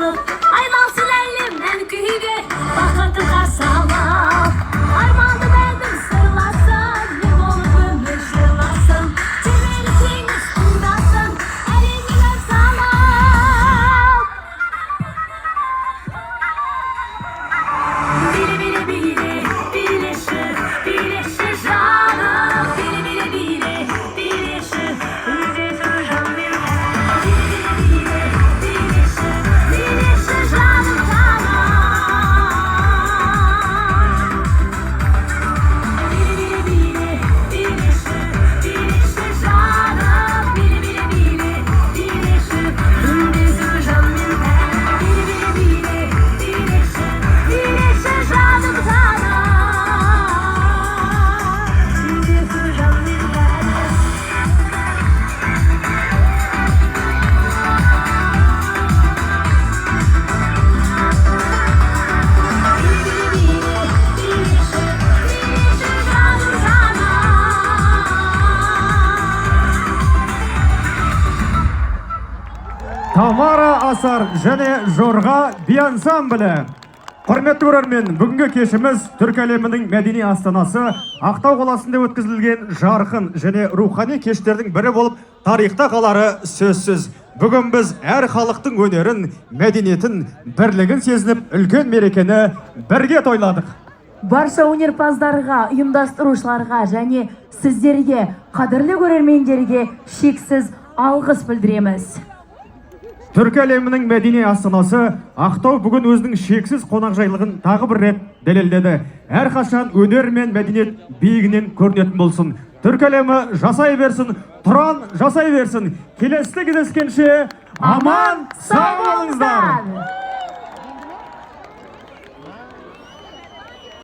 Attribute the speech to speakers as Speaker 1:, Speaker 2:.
Speaker 1: çalıp aynansın elimden köyge bakıtı karsalap armandı bendim sırlasın ne olup ömür sırlasın çevirsin üstündasın elimden salap bili bili bili birleşir birleşir canım bili bili bili birleşir birleşir canım
Speaker 2: Тамара Асар және Жорға би ансамблі. Құрметті көрермен, бүгінгі кешіміз түркі әлемінің мәдени астанасы Ақтау қаласында өткізілген жарқын және рухани кештердің бірі болып тарихта қалары сөзсіз. Бүгін біз әр халықтың өнерін, мәдениетін, бірлігін сезініп, үлкен мерекені бірге тойладық.
Speaker 3: Барша өнерпаздарға, ұйымдастырушыларға және сіздерге, қадірлі көрермендерге шексіз алғыс білдіреміз.
Speaker 2: Түркі әлемінің мәдени астанасы Ақтау бүгін өзінің шексіз қонақжайлығын тағы бір рет дәлелдеді. Әрқашан өнер мен мәдениет биігінен көрінетін болсын. Түркі әлемі жасай берсін, тұран жасай берсін. Келесі кездескенше аман сау болыңыздар.